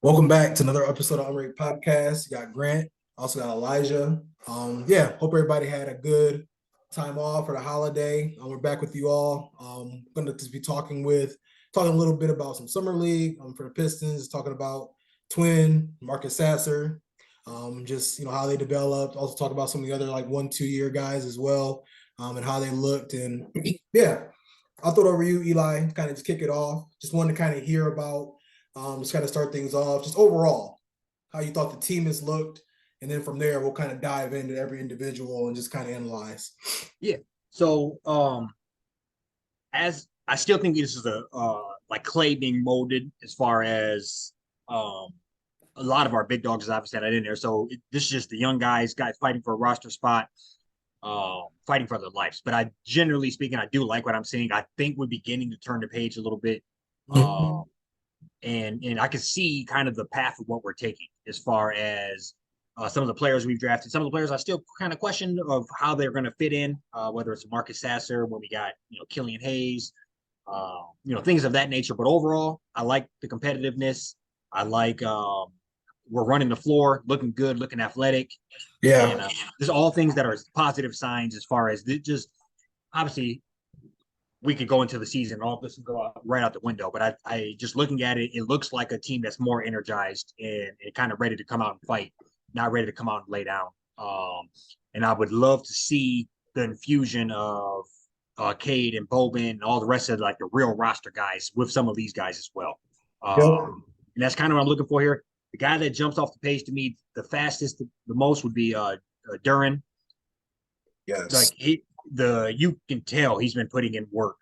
Welcome back to another episode of Unranked Podcast. You got Grant, also got Elijah. Hope everybody had a good time off for the holiday. We're back with you all. Going to just be talking a little bit about some summer league for the Pistons, talking about Twin, Marcus Sasser, how they developed. Also talk about some of the other like 1-2 year guys as well, and how they looked. And yeah, I'll throw it over to you, Eli, kind of just kick it off. Just wanted to kind of hear about just kind of start things off, just overall, how you thought the team has looked. And then from there, we'll kind of dive into every individual and just kind of analyze. Yeah. So as I still think this is a like clay being molded as far as a lot of our big dogs obviously had it in there. So this is just the young guys fighting for a roster spot, fighting for their lives. But I generally speaking, I do like what I'm seeing. I think we're beginning to turn the page a little bit. And I can see kind of the path of what we're taking as far as some of the players we've drafted. Some of the players I still kind of question of how they're going to fit in, whether it's Marcus Sasser, when we got Killian Hayes, things of that nature. But overall, I like the competitiveness. I like we're running the floor, looking good, looking athletic. Yeah. And there's all things that are positive signs as far as just obviously we could go into the season, all this would go out, right out the window. But I just looking at it, it looks like a team that's more energized and kind of ready to come out and fight, not ready to come out and lay down. And I would love to see the infusion of Cade and Boban and all the rest of like the real roster guys with some of these guys as well. And that's kind of what I'm looking for here. The guy that jumps off the page to me the fastest, the most would be Duren. Yes. Like you can tell he's been putting in work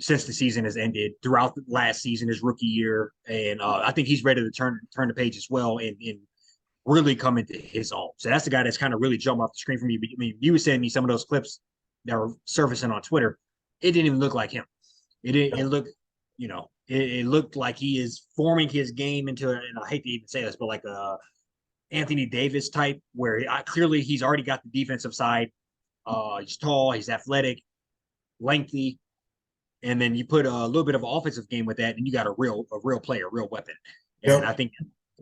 since the season has ended, throughout the last season, his rookie year, and I think he's ready to turn the page as well and really come into his own. So that's the guy that's kind of really jumped off the screen for me. I mean, you were sending me some of those clips that were surfacing on Twitter. It didn't even look like him. It looked, it looked like he is forming his game into, and I hate to even say this, but like a Anthony Davis type, where clearly he's already got the defensive side. He's tall, he's athletic, lengthy, and then you put a little bit of offensive game with that, and you got a real player, a real weapon. And I think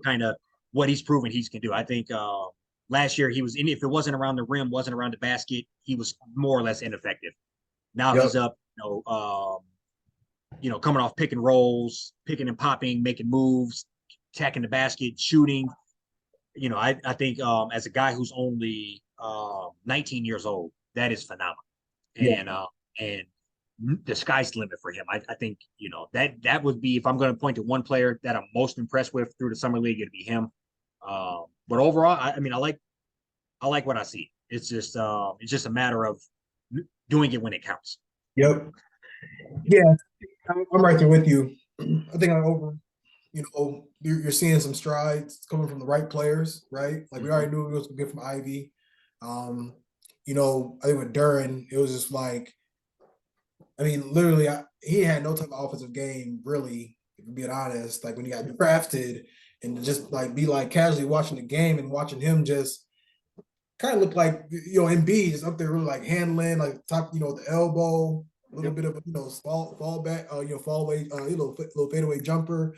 kind of what he's proven he can do. I think last year he was in, if it wasn't around the rim, wasn't around the basket, he was more or less ineffective. Now he's up, coming off pick and rolls, picking and popping, making moves, attacking the basket, shooting. I think as a guy who's only 19 years old, that is phenomenal. And the sky's the limit for him. I think, that would be, if I'm going to point to one player that I'm most impressed with through the summer league, it'd be him. But overall, I mean, I like what I see. It's just a matter of doing it when it counts. Yep. Yeah, I'm right there with you. I think you're seeing some strides coming from the right players, right? Like we already knew it was good from Ivy. I think with Duren, it was just like, I mean, literally, he had no type of offensive game, really, if I'm being honest. Like when he got drafted, and just like be like casually watching the game and watching him just kind of look like Embiid just up there really like handling like top, the elbow, a little bit of fall back, fall away, little fadeaway jumper.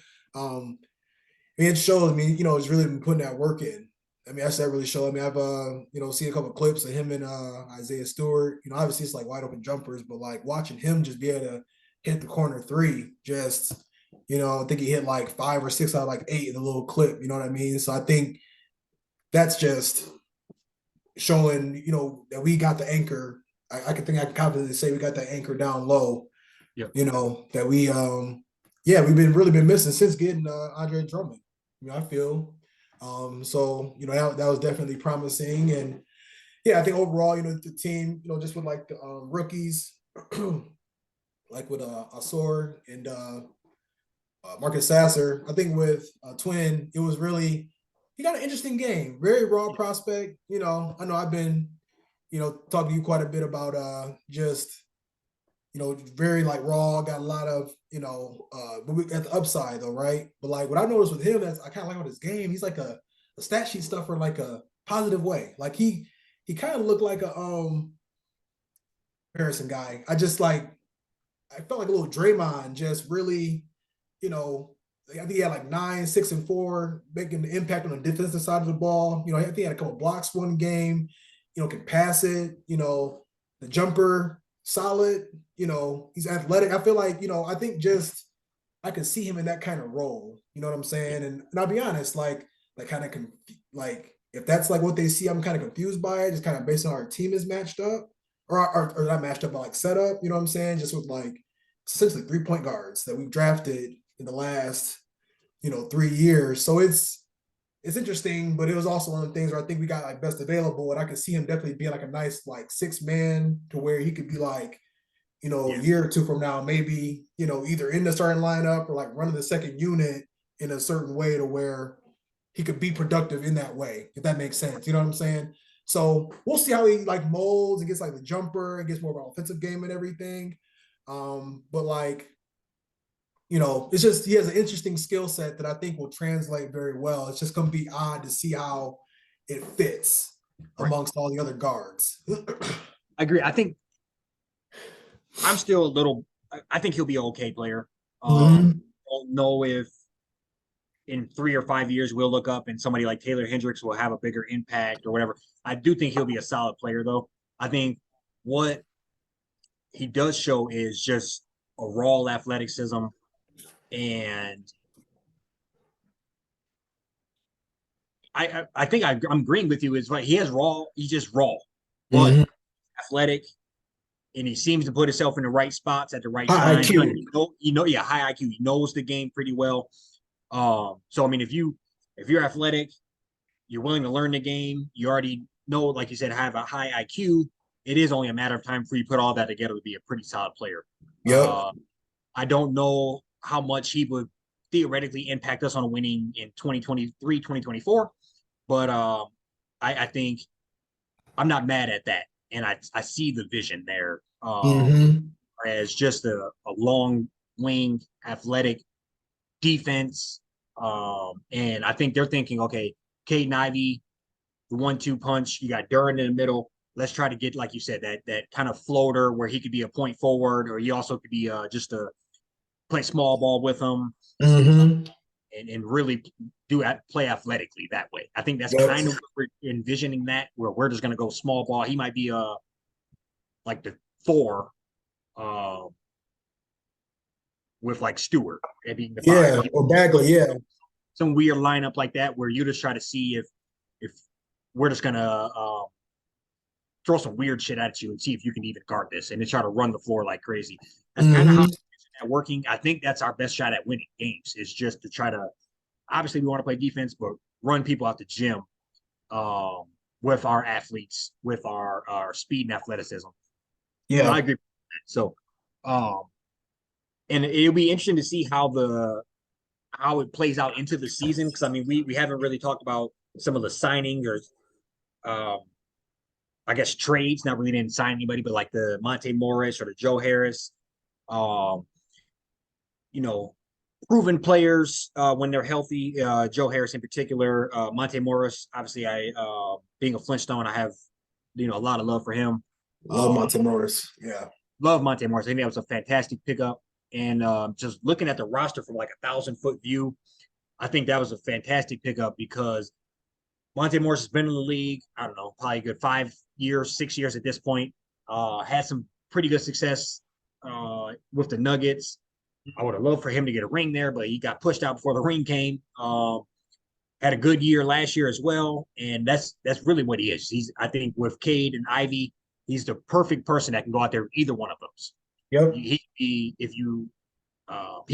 It shows. I mean, he's really been putting that work in. I mean, that's that really show. I mean, I've seen a couple of clips of him and Isaiah Stewart. Obviously it's like wide open jumpers, but like watching him just be able to hit the corner three, just I think he hit like 5 or 6 out of like 8 in the little clip. You know what I mean? So I think that's just showing, that we got the anchor. I can confidently say we got that anchor down low. Yep. That we've really been missing since getting Andre Drummond. I feel. That was definitely promising. And yeah, I think overall, the team, just with like the rookies, like with Asuar and Marcus Sasser, I think with Twin, it was really, he got an interesting game, very raw prospect. I know I've been, talking to you quite a bit about just, very like raw, got a lot of, but we at the upside though, right? But like what I noticed with him, that's I kind of like with his game, he's like a stat sheet stuffer, like a positive way. Like he kind of looked like a Harrison guy. I felt like a little Draymond, just really, I think he had like 9, 6, and 4, making the impact on the defensive side of the ball. I think he had a couple blocks one game. Can pass it. The jumper solid. He's athletic. I feel like I think just I can see him in that kind of role. You know what I'm saying? And I'll be honest, like kind of like if that's like what they see, I'm kind of confused by it, just kind of based on our team is matched up or not matched up, but like set up. You know what I'm saying? Just with like essentially 3-point guards that we've drafted in the last 3 years. So it's interesting, but it was also one of the things where I think we got like best available, and I could see him definitely being like a nice like 6 man to where he could be like a year or two from now, maybe, either in the starting lineup or like running the second unit in a certain way to where he could be productive in that way, if that makes sense. You know what I'm saying? So we'll see how he like molds and gets like the jumper and gets more of an offensive game and everything. But like, it's just he has an interesting skill set that I think will translate very well. It's just going to be odd to see how it fits amongst all the other guards. I agree. I think I'm still a little. I think he'll be an okay player. Don't know if in 3 or 5 years we'll look up and somebody like Taylor Hendricks will have a bigger impact or whatever. I do think he'll be a solid player, though. I think what he does show is just a raw athleticism, and I think I'm agreeing with you. Is right. He has raw. He's just raw, but athletic, and he seems to put himself in the right spots at the right High time. IQ. Yeah, high IQ. He knows the game pretty well. So I mean, if you're athletic, you're willing to learn the game, you already know, like you said, have a high IQ. It is only a matter of time for you put all that together to be a pretty solid player. Yep. I don't know how much he would theoretically impact us on winning in 2023, 2024, but I think I'm not mad at that, and I see the vision there as just a long wing, athletic defense. And I think they're thinking, okay, Cade and Ivy, the 1-2 punch. You got Duren in the middle. Let's try to get, like you said, that kind of floater where he could be a point forward, or he also could be just a play small ball with him, and really play athletically that way. I think that's kind of what we're envisioning, that where we're just going to go small ball. He might be like the 4. With like Stewart being the 5. Or Bagley, some weird lineup like that where you just try to see if we're just gonna throw some weird shit at you and see if you can even guard this, and then try to run the floor like crazy. That's kind of how that working. I think that's our best shot at winning games, is just to try to, obviously we want to play defense, but run people out the gym with our athletes, with our speed and athleticism. Yeah, I agree with that. So and it'll be interesting to see how it plays out into the season, because I mean we haven't really talked about some of the signing or I guess trades. Not really didn't sign anybody, but like the Monte Morris or the Joe Harris, proven players when they're healthy. Joe Harris in particular, Monte Morris. Obviously, being a Flintstone, I have a lot of love for him. Love Monte Morris. Yeah, love Monte Morris. I think that was a fantastic pickup. And just looking at the roster from like 1,000-foot view, I think that was a fantastic pickup, because Monte Morris has been in the league, I don't know, probably a good 5 years, 6 years at this point. Had some pretty good success with the Nuggets. I would have loved for him to get a ring there, but he got pushed out before the ring came. Had a good year last year as well, and that's really what he is. I think with Cade and Ivy, he's the perfect person that can go out there with either one of those. Yep. He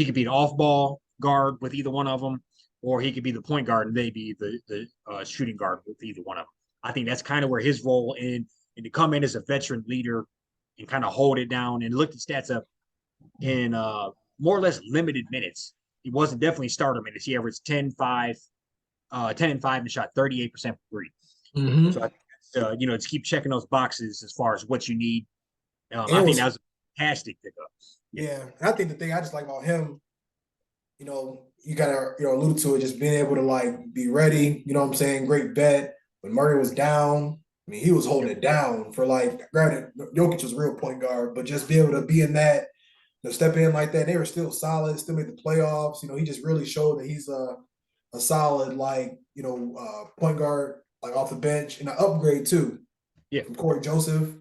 could be an off-ball guard with either one of them, or he could be the point guard and they be the shooting guard with either one of them. I think that's kind of where his role and to come in as a veteran leader and kind of hold it down. And look at stats up in more or less limited minutes. He wasn't definitely starter minutes. He averaged 10-5, and shot 38% from 3. So I think that's, to keep checking those boxes as far as what you need. I think that was a fantastic pickup. Yeah, and I think the thing I just like about him, you gotta allude to it, just being able to like be ready. You know what I'm saying? Great bet. When Murray was down, I mean, he was holding it down for like. Granted, Jokic was a real point guard, but just be able to be in that step in like that. They were still solid, still made the playoffs. He just really showed that he's a solid like point guard like off the bench and an upgrade too Yeah. from Corey Joseph.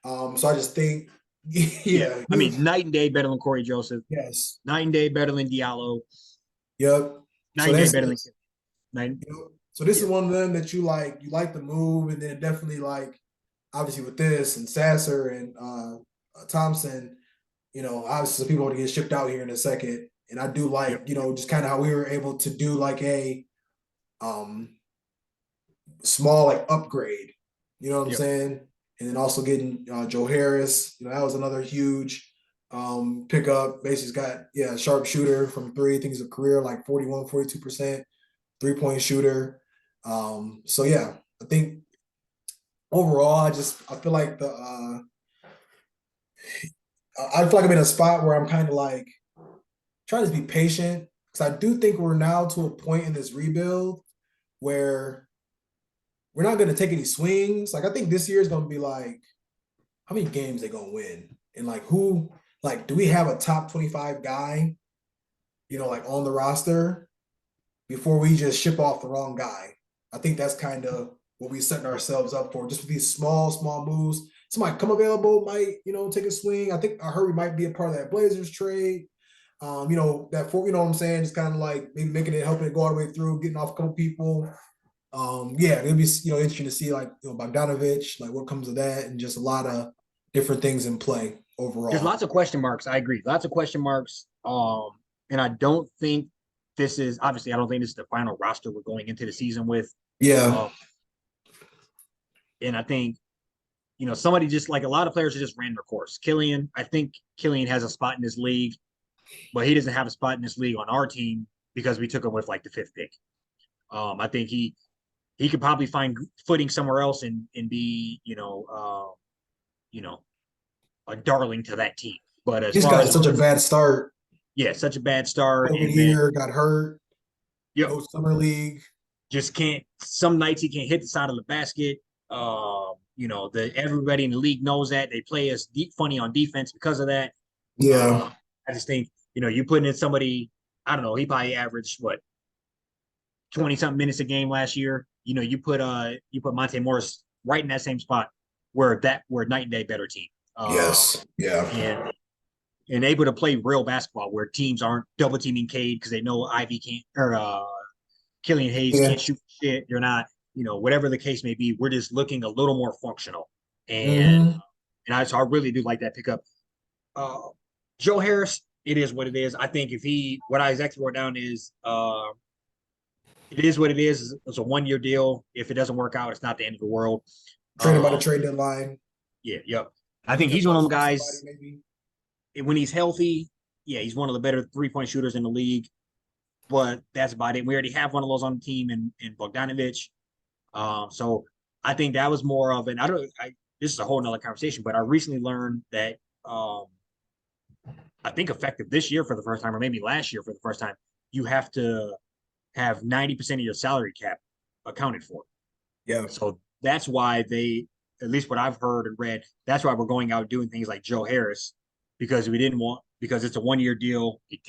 So I just think, Yeah. yeah, I mean, night and day better than Corey Joseph. yes, Night and day better than Diallo. yep. Night So and day that's better than it. night. So this Yeah. is one of them that you like the move, and then definitely like obviously with this and Sasser and Thompson, obviously some people want to get shipped out here in a second. And I do Yep. like, just kind of how we were able to do like a um small like upgrade, you know what I'm Yep. saying? And then also getting Joe Harris, that was another huge pickup. Basically got sharpshooter from three. I think he's a career like 41, 42% 3-point shooter. So yeah, I think overall I feel like I feel like I'm in a spot where I'm kind of like trying to be patient because I do think we're now to a point in this rebuild where we're not going to take any swings. Like I think this year is going to be like how many games they going to win and like who like do we have a top 25 guy, like on the roster before we just ship off the wrong guy. I think that's kind of what we setting ourselves up for. Just with these small moves. Somebody come available might, take a swing. I think I heard we might be a part of that Blazers trade. That for what I'm saying, just kind of like maybe making it helping it go all the way through, getting off a couple people. Yeah, it'll be interesting to see like Bogdanovich, like what comes of that, and just a lot of different things in play There's overall. lots of question marks. I agree. Lots of question marks. And I don't think this is obviously I don't think this is the final roster we're going into the season with. Yeah, Uh, and I think somebody just like a lot of players are just ran their course. I think Killian has a spot in this league, but he doesn't have a spot in this league on our team because we took him with like the fifth pick. I think he could probably find footing somewhere else and be you know a darling to that team. But as he's far got as such a bad start. yeah, such a bad start, COVID and then year, got hurt, yep, no summer league. just can't. Some nights he can't hit the side of the basket. Everybody in the league knows that they play us deep funny on defense because of that. Yeah, I just think you putting in somebody. I don't know. He probably averaged what 20 something minutes a game last year. You put Monte Morris right in that same spot where we're night and day better team. yes, yeah, And able to play real basketball where teams aren't double teaming Cade because they know Ivy can't or Killian Hayes yeah. can't shoot shit. You're not, whatever the case may be. We're just looking a little more functional, and Mm-hmm. I really do like that pickup. Uh, Joe Harris, it is what it is. I think what I exactly wrote down is, it is what it is. It's a 1 year deal. If it doesn't work out, it's not the end of the world. Traded by the Um, trade deadline. yeah, yep. I He think could he's one of them flip somebody guys. maybe. When he's healthy, yeah, he's one of the better 3-point shooters in the league. But that's about it. We already have one of those on the team in Bogdanovich. So I think that was more of an. This is a whole nother conversation, but I recently learned that I think effective this year for the first time, or maybe last year for the first time, you have to have 90% of your salary cap accounted for. Yeah, So that's why at least what I've heard and read, that's why we're going out doing things like Joe Harris, because because it's a 1 year deal. It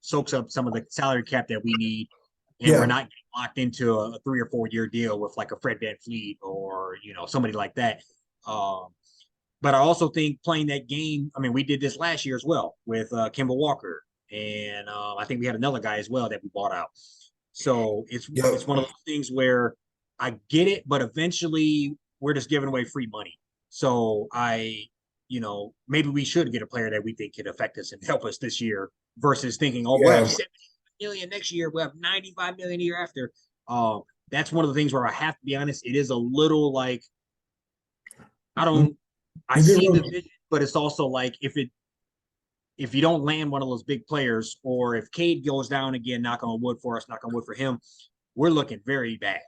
soaks up some of the salary cap that we need. And we're yeah, not getting locked into a 3 or 4 year deal with like a Fred VanVleet or, somebody like that. Um, but I also think playing that game, I mean, we did this last year as well with Kemba Walker. And I think we had another guy as well that we bought out. So it's yep, one of those things where I get it, but eventually we're just giving away free money. So maybe we should get a player that we think could affect us and help us this year versus thinking, oh, we'll have yeah. 70 million next year, we'll have 95 million a year after. That's one of the things where I have to be honest. It is a little like I don't I You get see the real. vision, but it's also like if you don't land one of those big players, or if Cade goes down again, knock on wood for us, knock on wood for him, we're looking very bad.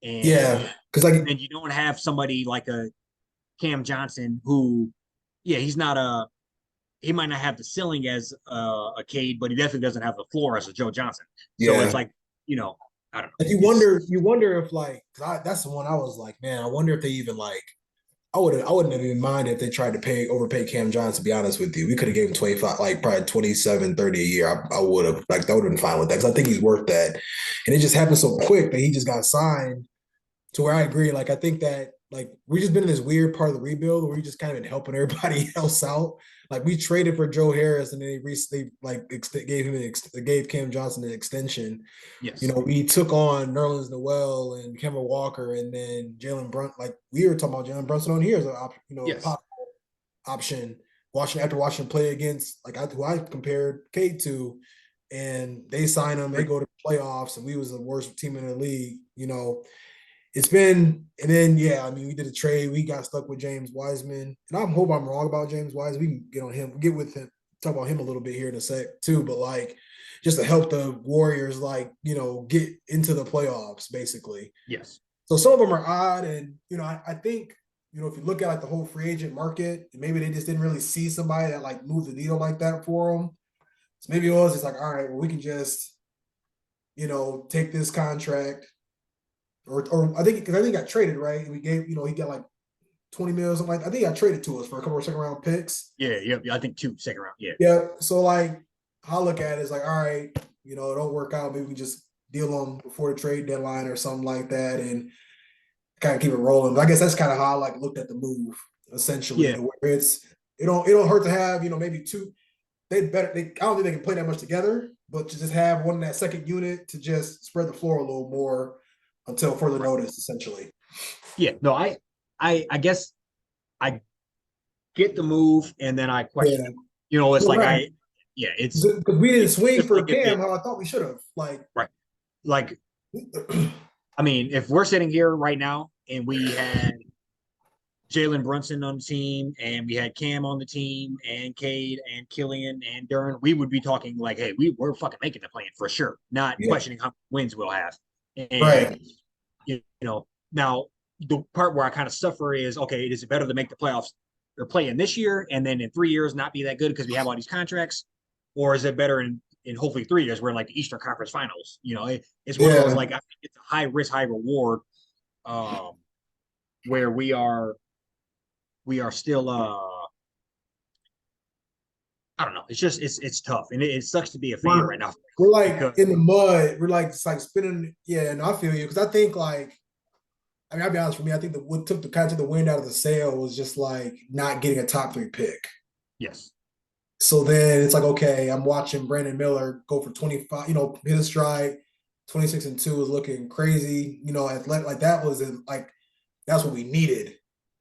And Yeah, because like then you don't have somebody like a Cam Johnson who, yeah, he might not have the ceiling as a Cade, but he definitely doesn't have the floor as a Joe Johnson. So it's yeah. like, I don't know. And you It's wonder if like, that's the one I was like, man, I wonder if they even like I wouldn't have even minded if they tried to overpay Cam Johnson, to be honest with you. We could have gave him 25, like probably 27, 30 a year. I would have, like, that would have been fine with that because I think he's worth that. And it just happened so quick that he just got signed to where I agree. Like, I think that, like, we just been in this weird part of the rebuild where we just kind of been helping everybody else out. Like, we traded for Joe Harris and then they recently, like, gave Cam Johnson an extension. Yes. We took on Nerlens Noel and Kemba Walker, and then Jalen Brunson. Like, we were talking about Jalen Brunson on here as Yes. option. Watching him play against, like, who I compared Cade to, and they sign him, they go to the playoffs, and we was the worst team in the league. It's been, and then yeah, I mean, we did a trade. We got stuck with James Wiseman, and I hope I'm wrong about James Wiseman. We can get on him, get with him, talk about him a little bit here in a sec too. But like, just to help the Warriors, like, get into the playoffs, basically. Yes. So some of them are odd, and I think if you look at like the whole free agent market, maybe they just didn't really see somebody that like moved the needle like that for them. So maybe it was just like, all right, well, we can just take this contract, or I think because I think he got traded, right? And we gave he got like 20 mil, something like that. I think he got traded to us for a couple of second round picks. Yeah. Yeah. I think 2 second round. Yeah. Yeah. So like, I look at it as like, all right, it don't work out. Maybe we just deal them before the trade deadline or something like that, and kind of keep it rolling. But I guess that's kind of how I like looked at the move, essentially. Yeah. To where it don't hurt to have maybe two. I don't think they can play that much together, but to just have one in that second unit to just spread the floor a little more until further notice, essentially. Yeah. No, I guess I get the move and then I question Yeah, it. It's you're like right. it's Because we didn't swing just for like Cam how I thought we should have. Like, right. Like, I mean, if we're sitting here right now and we had Jalen Brunson on the team and we had Cam on the team and Cade and Killian and Duren, we would be talking like, hey, we're fucking making the plan for sure, not yeah, questioning how many wins we'll have. And right. now the part where I kind of suffer is, okay, is it better to make the playoffs or play in this year and then in 3 years not be that good because we have all these contracts, or is it better in hopefully 3 years we're in like the Eastern Conference Finals? It's one of those, Yeah, like, I think it's a high risk, high reward, um, where we are still I don't know. It's just it's tough, and it sucks to be a fan we're right now we're like because in the mud. We're like it's like spinning. Yeah, and I feel you because I think like I mean I'll be honest for me. I think that what took the kind of took the wind out of the sail was just like not getting a top three pick. yes, So then it's like, okay, I'm watching Brandon Miller go for 25, hit a stride, 26-2 is looking crazy. Athletic, like that was like that's what we needed.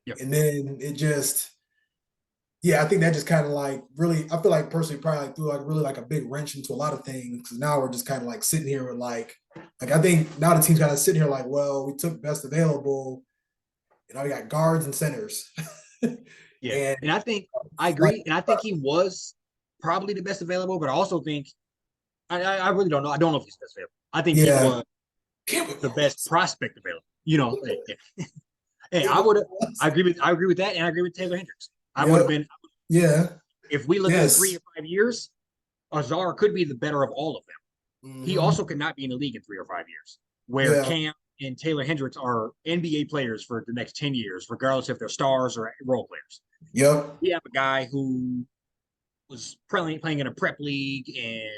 yep, And then it just, yeah, I think that just kind of like really, I feel like personally probably like threw like really like a big wrench into a lot of things because now we're just kind of like sitting here with like I think now the team's kind of sitting here like, well, we took best available, and now we got guards and centers. yeah, And and I like, agree, and I think he was probably the best available, but I also think I really don't know. I don't know if he's the best available. I think he yeah, was can't wait the more. best prospect available. Hey, I agree with that, and I agree with Taylor Hendricks. I would have Yep. been Yeah. if we look in three Yes. or 5 years, Azar could be the better of all of them. He Hmm. also could not be in the league in 3 or 5 years, where Yeah. Cam and Taylor Hendricks are NBA players for the next 10 years, regardless if they're stars or role players. Yep. We have a guy who was playing in a prep league and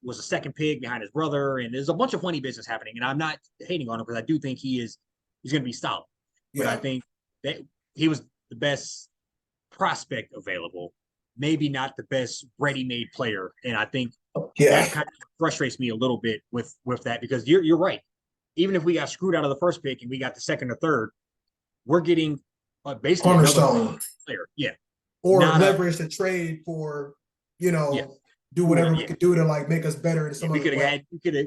was a second pick behind his brother, and there's a bunch of funny business happening. And I'm not hating on him because I do think he's going to be solid, but I Yeah. think that he was the best prospect available, maybe not the best ready-made player. And I think Yeah. that kind of frustrates me a little bit with that because you're right. Even if we got screwed out of the first pick and we got the second or third, we're getting basically another Cornerstone player. Yeah, or not a leverage to trade for, you yeah, know, do or whatever we yeah, could do to like make us better in yeah. some We other could have way. had we could have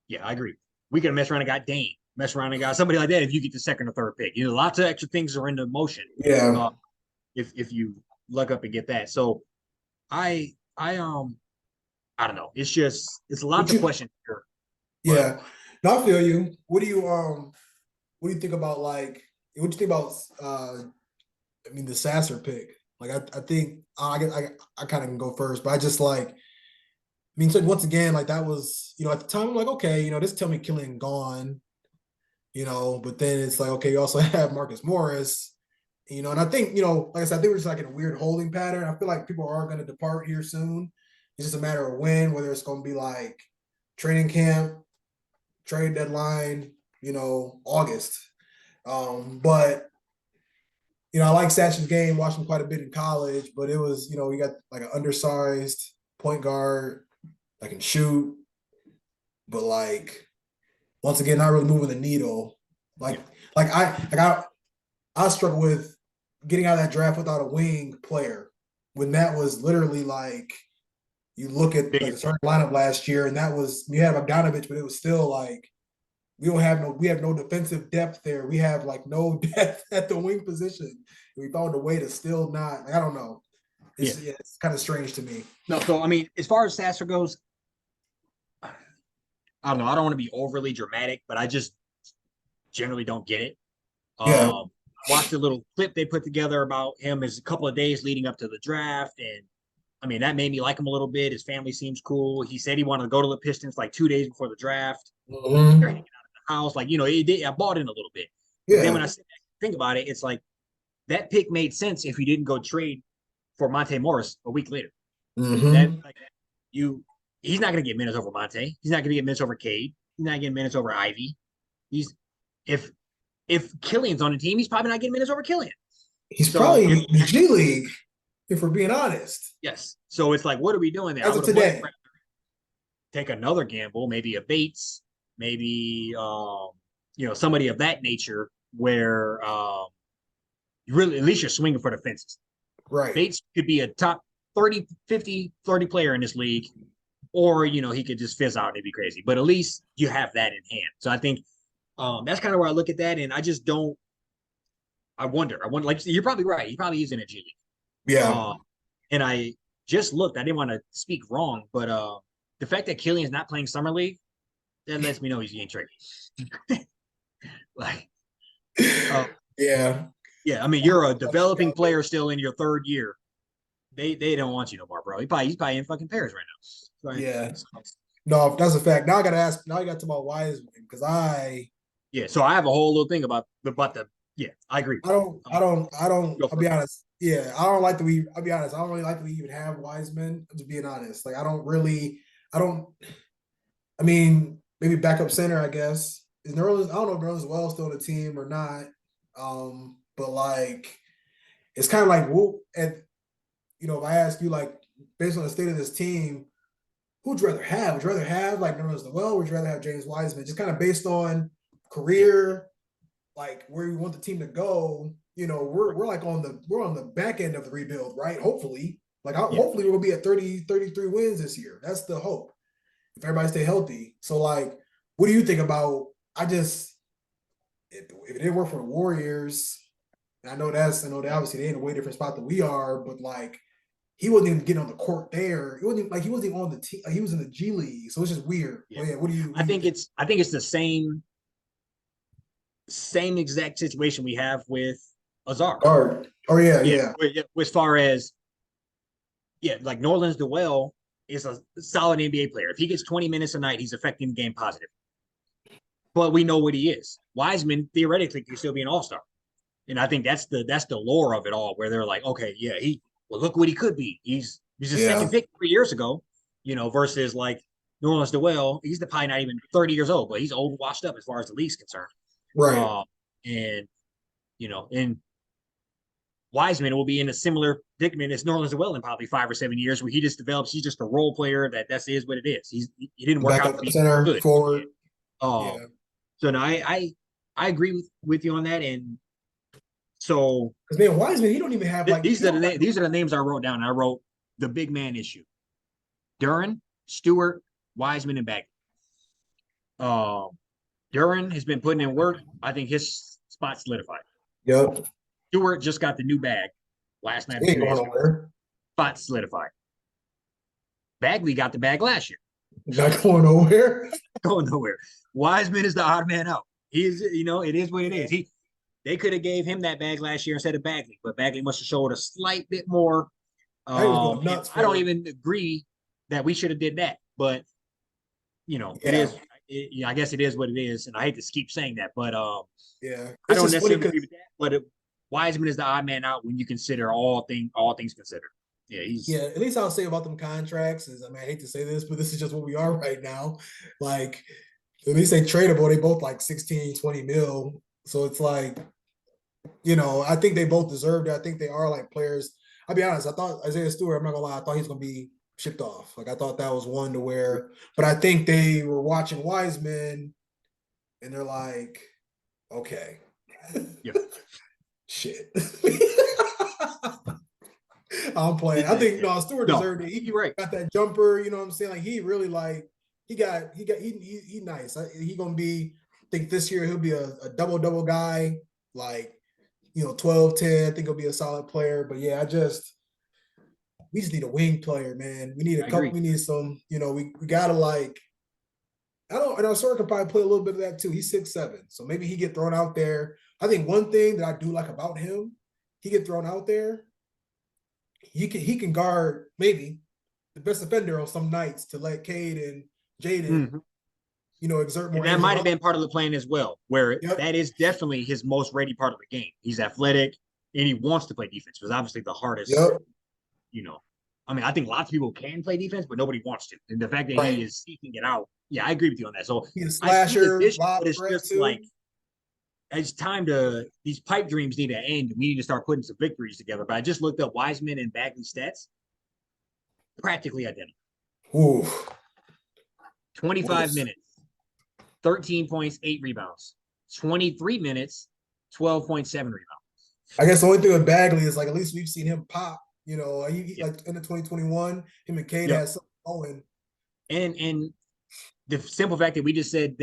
yeah, I agree. We could have messed around and got Dane, messed around and got somebody like that if you get the second or third pick. Lots of extra things are in the motion. Yeah. Uh, if you luck up and get that. So I I I don't know. It's lots What of you questions here, but yeah. No, I feel you. What do you think about like what do you think about I mean the Sasser pick? Like I think I kind of can go first, but I just like so once again, like that was, at the time I'm like, okay, this tell me Killian gone, but then it's like, okay, you also have Marcus Morris, And I think, like I said, I think we're just like in a weird holding pattern. I feel like people are going to depart here soon. It's just a matter of when, whether it's going to be like training camp, trade deadline, August. But I like Satch's game, watched him quite a bit in college, but it was, you got like an undersized point guard that can shoot, but like once again, not really moving the needle. Like, Yeah. like I struggle with getting out of that draft without a wing player when that was literally like you look at the Biggest starting lineup last year and that was we had Bogdanovich, but it was still like we have no defensive depth there. We have like no depth at the wing position. We found a way to still not. Like, I don't know. yeah. It's kind of strange to me. No, so I mean, as far as Sasser goes, I don't know. I don't want to be overly dramatic, but I just generally don't get it. Yeah. Watched a little clip they put together about him as a couple of days leading up to the draft, and I mean that made me like him a little bit. His family seems cool. He said he wanted to go to the Pistons like 2 days before the draft. Mm-hmm. They're hanging out at the house, like I bought in a little bit. But then when I Yeah. sit back and think about it, it's like that pick made sense if you didn't go trade for Monte Morris a week later. That Mm-hmm. like he's not going to get minutes over Monte. He's not going to get minutes over Cade. He's not getting minutes over Ivy. He's if Killian's on the team, he's probably not getting minutes over Killian. He's So probably in the G League, if we're being honest. yes, so it's like, what are we doing there? I As of would have much today. rather take another gamble, maybe a Bates, maybe somebody of that nature, where you really at least you're swinging for the fences. Right. Bates could be a top 30, 50, 30 player in this league, or he could just fizz out and it'd be crazy. But at least you have that in hand. So I think that's kind of where I look at that, and I just don't. I wonder. Like you're probably right. He probably is in a G League. Yeah. And I just looked. I didn't want to speak wrong, but the fact that Killian's not playing summer league, that lets me know he's getting traded. Like, Yeah. yeah. I mean, you're a developing player still in your third year. They don't want you no more, bro. He's probably in fucking Paris right now. Yeah. No, that's a fact. Now I gotta ask. Now you got to talk about Wiseman because Yeah. So I have a whole little thing about the. Yeah, I agree. Go I'll for be it. honest. Yeah, I don't like that we. I'll be honest. I don't really like that we even have Wiseman. Just being honest, like I don't really. I don't. I mean, maybe backup center. I guess is Nerlens. I don't know if Nerlens well still on the team or not. But like, it's kind of like, well, and if I ask you like based on the state of this team, who'd you rather have? Would you rather have like Nerlens well, or would you rather have James Wiseman? Just kind of based on Yeah. career, like where we want the team to go. We're on the back end of the rebuild, right? Hopefully, Yeah. hopefully we'll be at 30, 33 wins this year. That's the hope if everybody stay healthy. So like, what do you think about? If it didn't work for the Warriors, and I know that obviously they're in a way different spot than we are, but like he wasn't even getting on the court there. He wasn't even on the team. Like, he was in the G League, so it's just weird. Yeah. But yeah, what I do you think think? it's the same exact situation we have with Azar. Guard. Oh yeah, Yeah, yeah, as far as like Norland's Dwell is a solid NBA player. If he gets 20 minutes a night, he's affecting the game positive. But we know what he is. Wiseman theoretically could still be an all-star. And I think that's the lore of it all, where they're like, okay, yeah, look what he could be. He's a second yeah. pick 3 years ago, versus like Norland's Dwell. He's probably not even 30 years old, but he's old and washed up as far as the league's concerned. Right. And and Wiseman will be in a similar predicament as Norland's Dwell in probably 5 or 7 years, where he just develops. He's just a role player that is what it is. He didn't work Back out up to the be center, good. forward. Um, Yeah. so no, I agree with you on that, and so Because man, Wiseman, he don't even have like these are the names I wrote down. I wrote the big man issue: Duren, Stewart, Wiseman, and Bagley. Um, Duren has been putting in work. I think his spot solidified. Yep. Stewart just got the new bag last night or He ain't 2 days going ago. nowhere. Spot solidified. Bagley got the bag last year. Not going nowhere. Going nowhere. Wiseman is the odd man out. He's, it is what it is. They could have gave him that bag last year instead of Bagley, but Bagley must have showed a slight bit more. He was going nuts. I don't even agree that we should have did that, but it is. I guess it is what it is, and I hate to keep saying that, but yeah. I don't It's just funny necessarily agree with that. But Wiseman is the odd man out when you consider all things considered. Yeah, Yeah, at least I'll say about them contracts is, I mean, I hate to say this, but this is just what we are right now. Like, at least they tradable. They both like 16, 20 mil. So it's like, I think they both deserved it. I think they are like players. I'll be honest, I thought Isaiah Stewart, I'm not gonna lie, I thought he was gonna be shipped off. Like I thought that was one to where, but I think they were watching Wiseman and they're like, okay. yeah. Shit. I'm playing. I think no, Stewart deserved it. He You're right. got that jumper, you know what I'm saying? Like he really like he nice. He gonna be, I think this year he'll be a double guy, like 12-10. I think he'll be a solid player. But yeah, we just need a wing player, man. We need a couple, we need some, we gotta like and Asuar could probably play a little bit of that too. He's 6'7", so maybe he get thrown out there. I think one thing that I do like about him, he get thrown out there. He can guard maybe the best defender on some nights to let Cade and Jaden, exert more. And that might have been part of the plan as well, where that is definitely his most ready part of the game. He's athletic and he wants to play defense, because obviously the hardest. I mean, I think lots of people can play defense, but nobody wants to. And the fact that he is seeking it out, yeah, I agree with you on that. So he's a slasher, but it's just too. Like it's time these pipe dreams need to end. We need to start putting some victories together. But I just looked up Wiseman and Bagley stats, practically identical. Ooh. 25 minutes, 13 points, 8 rebounds. 23 minutes, 12.7 rebounds. I guess the only thing with Bagley is like at least we've seen him pop. He like in the 2021, him and Cade had something going. And the simple fact that we just said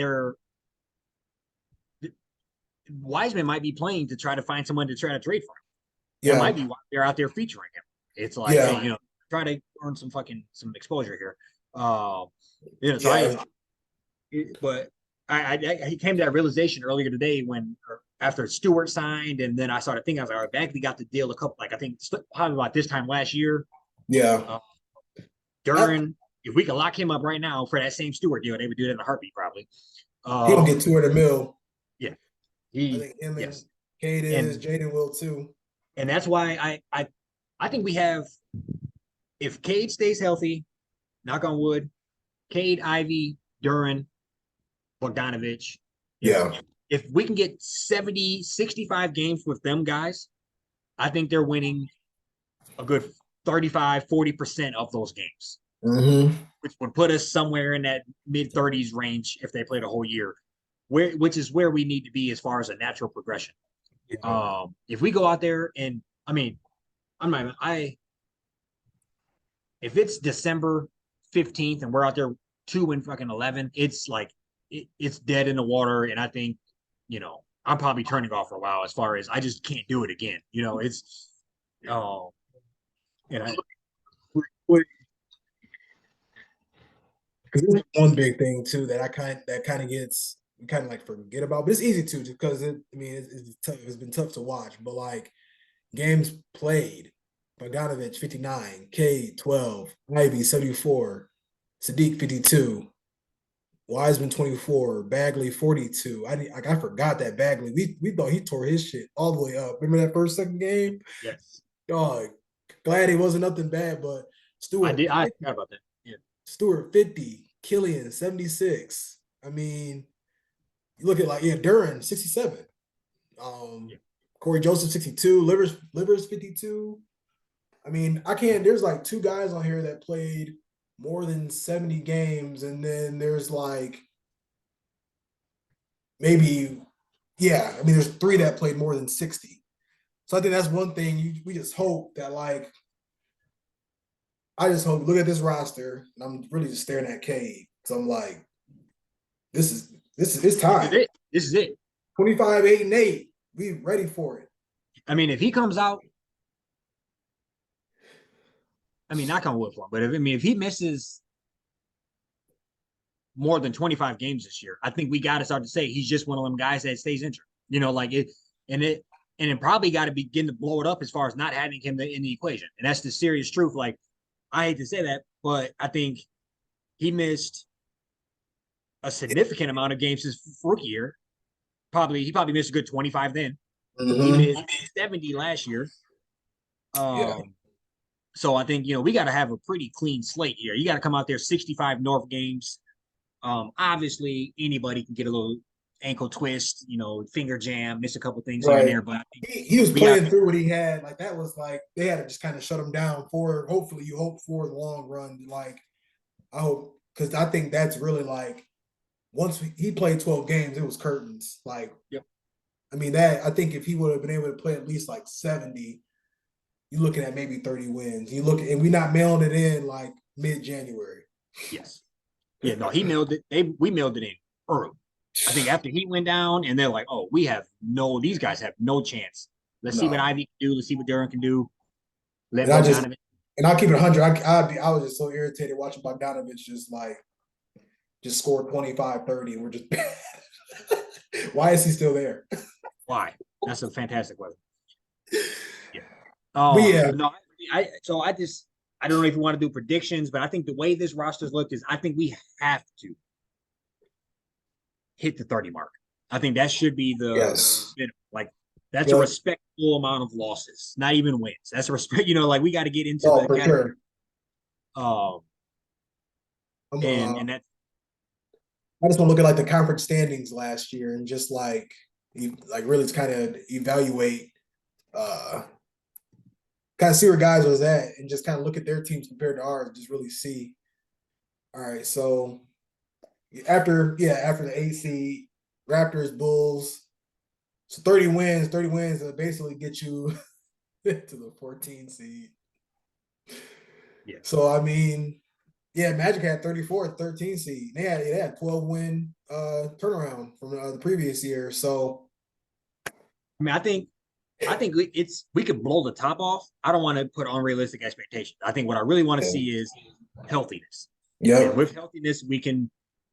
Wiseman might be playing to try to find someone to try to trade for him. Yeah, it might be why they're out there featuring him. It's like, hey, try to earn some exposure here. But I came to that realization earlier today after Stewart signed, and then I started thinking, I was like, all right, Bagley got the deal I think probably about this time last year. Yeah. Duren, if we could lock him up right now for that same Stewart deal, they would do it in a heartbeat probably. He'll get $200 million. Yeah. I think him and Cade Jaden will too. And that's why I think we have, if Cade stays healthy, knock on wood, Cade, Ivy, Duren, Bogdanovich. Yeah. If we can get 70, 65 games with them guys, I think they're winning a good 35, 40% of those games, which would put us somewhere in that mid-30s range if they played a whole year, which is where we need to be as far as a natural progression. If we go out there and, I mean, if it's December 15th and we're out there 2-11, it's like it's dead in the water. And I think, I'm probably turning off for a while as far as I just can't do it again. It's because one big thing too that kind of gets we kind of like forget about, but it's easy to because it's tough. It's been tough to watch, but like games played, Bogdanovich 59, Cade 12, Ivy 74, Sadiq 52, Wiseman 24, Bagley 42. I forgot that Bagley. We thought he tore his shit all the way up. Remember that second game? Yes. Dog. Glad it wasn't nothing bad, but Stewart. I forgot about that. Yeah. Stewart 50, Killian 76. I mean, you look at Duren 67. Corey Joseph 62, Livers 52. I mean, there's like 2 guys on here that played more than 70 games, and then there's like maybe there's 3 that played more than 60. So I think that's one thing we just hope that I just hope, look at this roster, and I'm really just staring at Cade because I'm like, this is his time. This is it. 25, 8, and 8. We ready for it. I mean, if he comes out, knock on wood for him, but if he misses more than 25 games this year, I think we got to start to say he's just one of them guys that stays injured. It probably got to begin to blow it up as far as not having him in the equation. And that's the serious truth. Like, I hate to say that, but I think he missed a significant amount of games his rookie year. He probably missed a good 25 then. He Mm-hmm. missed 70 last year. Yeah. So I think, we got to have a pretty clean slate here. You got to come out there 65 North games. Obviously, anybody can get a little ankle twist, finger jam, miss a couple things here and Right. there. But I think He was we got playing through what he had. Like that was like they had to just kind of shut him down for. Hopefully, you hope for the long run. Like I hope because I think that's really like once he played 12 games, it was curtains. Like yep. I mean that I think if he would have been able to play at least like 70, you're looking at maybe 30 wins. You look and we not mailing it in like mid-January. Yes. Yeah, no, he mailed it. We mailed it in early. I think after he went down, and they're like, "Oh, these guys have no chance. Let's see what No. Ivy can do. Let's see what Duren can do. Let And I just Bogdanovich." and I'll keep it 100. I was just so irritated watching Bogdanovich just score 25, 30, and we're just bad. Why is he still there? Why? That's a fantastic weapon. Yeah. But yeah, No, I don't know if you want to do predictions, but I think the way this roster's looked is I think we have to hit the 30 mark. I think that should be yes. like that's a respectable amount of losses, not even wins. That's a respect, like we got to get into Oh, the for category. sure. And that's I just want to look at like the conference standings last year and just like really kind of evaluate kind of see where guys was at and just kind of look at their teams compared to ours, just really see. All right, so after the AC, Raptors, Bulls, so 30 wins basically get you to the 14 seed. yeah. So I mean, yeah, Magic had 34th, 13 seed. They had 12-win turnaround from the previous year. So I mean, I think we could blow the top off. I don't want to put unrealistic expectations. I think what I really want to see is healthiness. yeah, And with healthiness, we can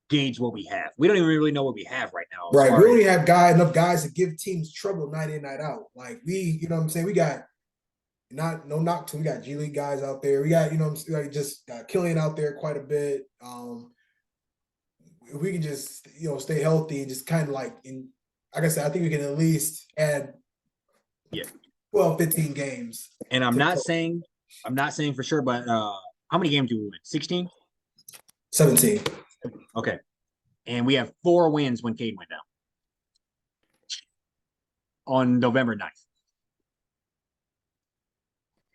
gauge what we have. We don't even really know what we have right now. right. We only have enough guys to give teams trouble night in, night out. Like you know what I'm saying? We got no knock to. We got G League guys out there. We got, like just got Killian out there quite a bit. If we can just, stay healthy and just kind of like like I said, I think we can at least add 12, 15 games. And I'm not saying for sure, but how many games do we win? 16? 17. Okay. And we have 4 wins when Cade went down on November 9th.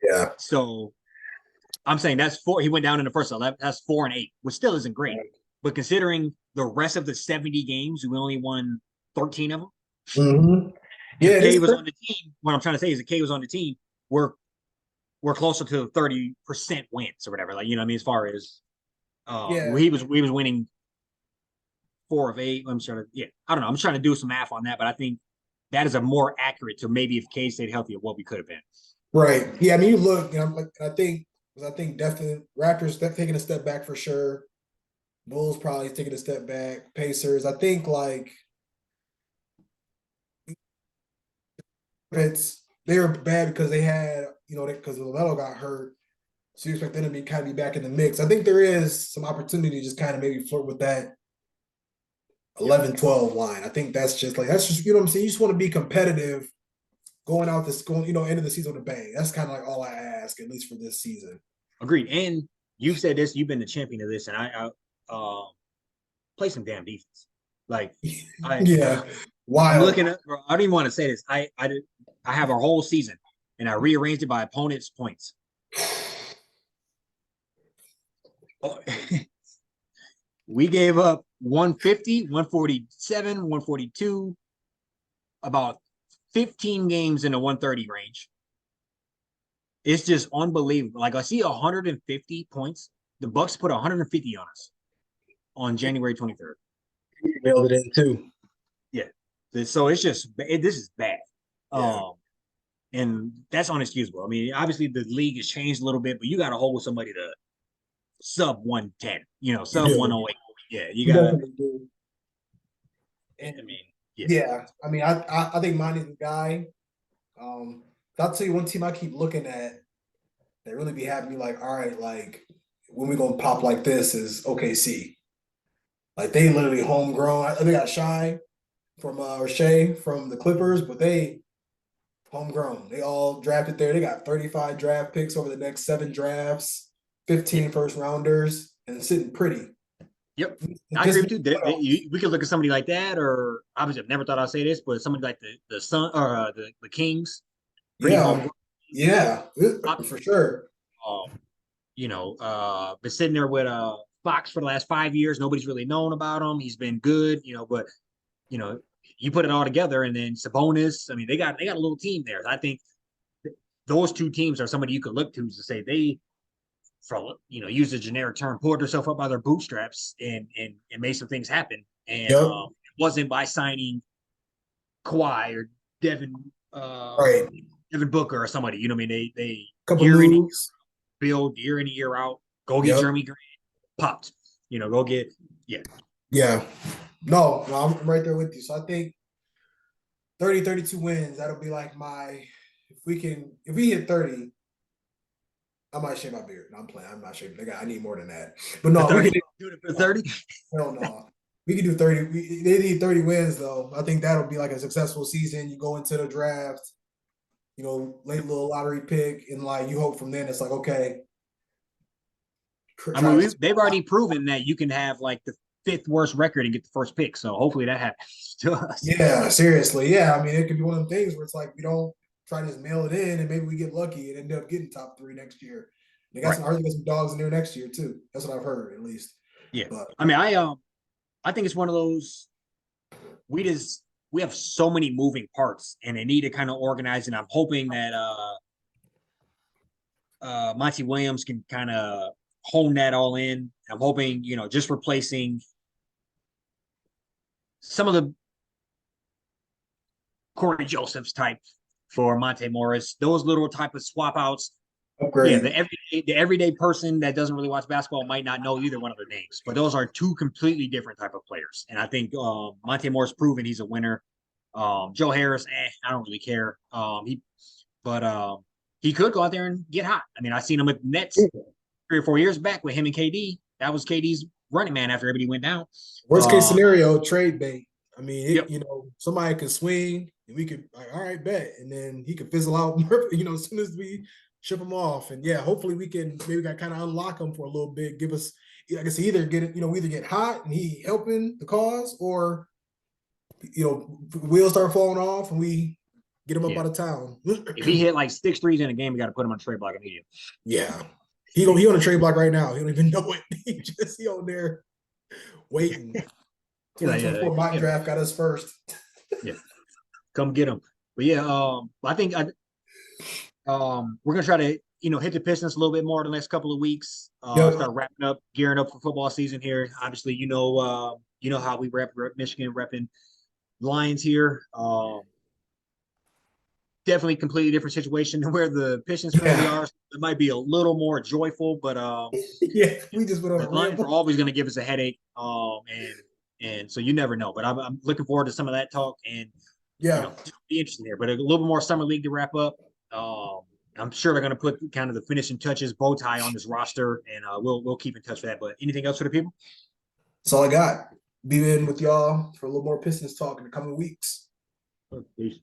Yeah. So I'm saying that's 4. He went down in the first 11. That's 4-8, which still isn't great. But considering the rest of the 70 games, we only won 13 of them. Mm-hmm. Yeah, if Cade was on the team. What I'm trying to say is, if Cade was on the team, we're closer to 30% wins or whatever. Like, I mean, as far as he was winning 4 of 8. I'm trying to I don't know. I'm trying to do some math on that, but I think that is a more accurate to maybe if Cade stayed healthy of what we could have been. Right. Yeah. I mean, you look, I think definitely Raptors taking a step back for sure. Bulls probably taking a step back. Pacers, I think they were bad because they had, because LaMelo got hurt. So you expect them to be back in the mix. I think there is some opportunity to just kind of maybe flirt with that 11-12 line. I think that's just what I'm saying. You just want to be competitive going end of the season with a bang. That's kind of like all I ask, at least for this season. Agreed. And you've said this, you've been the champion of this, and I play some damn defense. Like Wild. I'm looking at, I don't even want to say this. I have a whole season and I rearranged it by opponents' points. We gave up 150, 147, 142, about 15 games in the 130 range. It's just unbelievable. Like, I see 150 points. The Bucks put 150 on us on January 23rd. You mailed it in too. Yeah. So it's just this is bad. Yeah. And that's unexcusable. I mean, obviously the league has changed a little bit, but you got to hold somebody to sub 110, sub 108. Yeah, you got to. I mean, I think mine is the guy. I'll tell you one team I keep looking at that really be having me like, all right, like when we gonna pop like this is OKC. Like they literally homegrown. They got Shy from Shea from the Clippers, but they Homegrown. They all drafted there. They got 35 draft picks over the next 7 drafts, Yeah. 15 first rounders, and sitting pretty. Yep. It I agree just with you. We could look at somebody like that, or obviously I've never thought I'd say this, but somebody like the Sun or the Kings, pretty yeah, homegrown. yeah, for sure. Um, been sitting there with Fox for the last 5 years. Nobody's really known about him. He's been good, but you know, you put it all together, and then Sabonis. I mean, they got a little team there. I think those two teams are somebody you could look to say they, for use a generic term, pulled themselves up by their bootstraps and made some things happen. And Yep. it wasn't by signing Kawhi or Devin Right. Devin Booker or somebody. You know what I mean? They Couple year in moves. build year in year out. Go get Yep. Jeremy Grant popped. Go get Yeah. No, I'm right there with you. So I think 30, 32 wins. That'll be like if we hit 30, I might shave my beard. No, I'm playing. I'm not shaving. I need more than that. But the no, we 30. can Do it for 30. hell no. We can do 30. They need 30 wins though. I think that'll be like a successful season. You go into the draft, late little lottery pick, and like you hope from then it's like, okay. I mean, they've already proven that you can have like the fifth worst record and get the first pick. So hopefully that happens to us. Yeah, seriously. Yeah. I mean, it could be one of them things where it's like we don't try to just mail it in and maybe we get lucky and end up getting top 3 next year. They got Right. some I heard they got some dogs in there next year too. That's what I've heard at least. Yeah. But I mean, I think it's one of those we have so many moving parts and they need to kind of organize. And I'm hoping that Monty Williams can kind of hone that all in. I'm hoping, just replacing some of the Corey Josephs type for Monte Morris, those little type of swap outs. Yeah, upgrade. the everyday person that doesn't really watch basketball might not know either one of their names, but those are two completely different type of players. And I think Monte Morris proven he's a winner. Joe Harris, I don't really care. He could go out there and get hot. I mean, I seen him with Nets 3 or 4 years back with him and KD. That was KD's running man after everybody went down. Worst case scenario, trade bait. I mean, Yep. Somebody could swing and we could like, all right, bet. And then he could fizzle out, as soon as we ship him off. And yeah, hopefully we can kind of unlock him for a little bit. Give us, I guess, either get it, we either get hot and he helping the cause, or wheels start falling off and we get him up out of town. If he hit like 6 threes in a game, we got to put him on trade block immediately. Yeah. He on a trade block right now. He don't even know it. He on there waiting. 2024 mock draft got us first. Yeah. Come get him. But yeah, I think we're gonna try to hit the Pistons a little bit more the next couple of weeks. Start wrapping up, gearing up for football season here. Obviously, how we rep Michigan, repping Lions here. Definitely completely different situation than where the Pistons currently are. It might be a little more joyful, but yeah, we just went on the Lions are always going to give us a headache. And so you never know. But I'm looking forward to some of that talk and be interesting here. But a little bit more summer league to wrap up. I'm sure they're going to put kind of the finishing touches, bow tie on this roster, and we'll keep in touch for that. But anything else for the people? That's all I got. Be in with y'all for a little more Pistons talk in the coming weeks. Peace.